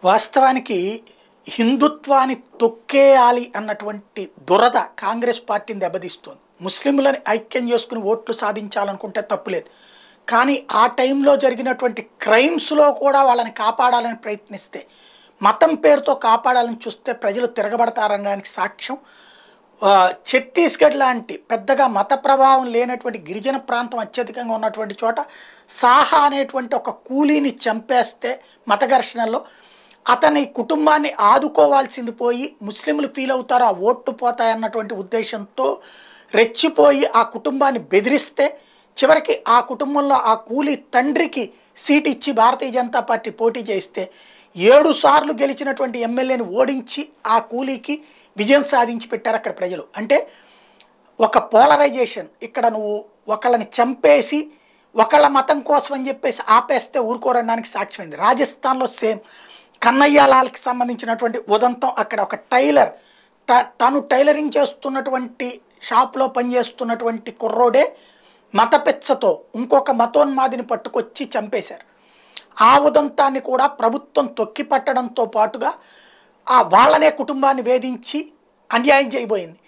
వాస్తవానికి హిందుత్వాన్ని తొక్కేయాలి అన్నటువంటి దురద కాంగ్రెస్ పార్టీని దెబ్బతీస్తుంది. ముస్లింలని ఐక్యం చేసుకుని ఓట్లు సాధించాలనుకుంటే తప్పులేదు. కానీ ఆ టైంలో జరిగినటువంటి క్రైమ్స్లో కూడా వాళ్ళని కాపాడాలని ప్రయత్నిస్తే, మతం పేరుతో కాపాడాలని చూస్తే ప్రజలు తిరగబడతారనడానికి సాక్ష్యం ఛత్తీస్గఢ్ లాంటి పెద్దగా మత ప్రభావం లేనటువంటి గిరిజన ప్రాంతం అత్యధికంగా ఉన్నటువంటి చోట సాహా అనేటువంటి ఒక కూలీని చంపేస్తే మత ఘర్షణలో అతని కుటుంబాన్ని ఆదుకోవాల్సింది పోయి ముస్లింలు ఫీల్ అవుతారు, ఆ ఓట్లు పోతాయన్నటువంటి ఉద్దేశంతో రెచ్చిపోయి ఆ కుటుంబాన్ని బెదిరిస్తే చివరికి ఆ కుటుంబంలో ఆ కూలీ తండ్రికి సీట్ ఇచ్చి భారతీయ జనతా పార్టీ పోటీ చేస్తే 7 సార్లు గెలిచినటువంటి ఎమ్మెల్యేని ఓడించి ఆ కూలీకి విజయం సాధించి పెట్టారు అక్కడ ప్రజలు. అంటే ఒక పోలరైజేషన్. ఇక్కడ నువ్వు ఒకళ్ళని చంపేసి ఒకళ్ళ మతం కోసం అని చెప్పేసి ఆపేస్తే ఊరుకోరడానికి సాక్ష్యమైంది. రాజస్థాన్లో సేమ్ కన్నయ్యలాల్కి సంబంధించినటువంటి ఉదంతం. అక్కడ ఒక టైలర్ తను టైలరింగ్ చేస్తున్నటువంటి షాప్లో పనిచేస్తున్నటువంటి కుర్రోడే మత పెచ్చతో ఇంకొక మతోన్మాదిని పట్టుకొచ్చి చంపేశారు. ఆ ఉదంతాన్ని కూడా ప్రభుత్వం తొక్కి పట్టడంతో పాటుగా వాళ్ళనే కుటుంబాన్ని వేధించి అన్యాయం చేయబోయింది.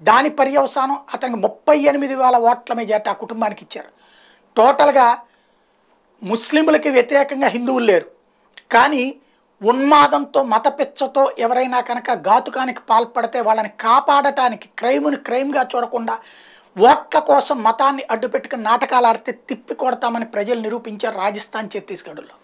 దాని పర్యవసానం అతనికి 38,000 ఓట్ల మెజార్టీ ఆ కుటుంబానికి ఇచ్చారు. టోటల్గా ముస్లింలకి వ్యతిరేకంగా హిందువులు లేరు, కానీ ఉన్మాదంతో మత పెచ్చతో ఎవరైనా కనుక ఘాతుకానికి పాల్పడితే వాళ్ళని కాపాడటానికి క్రైమ్ని క్రైమ్గా చూడకుండా ఓట్ల కోసం మతాన్ని అడ్డుపెట్టుకుని నాటకాలు ఆడితే తిప్పి కొడతామని ప్రజలు నిరూపించారు రాజస్థాన్, ఛత్తీస్గఢ్లో.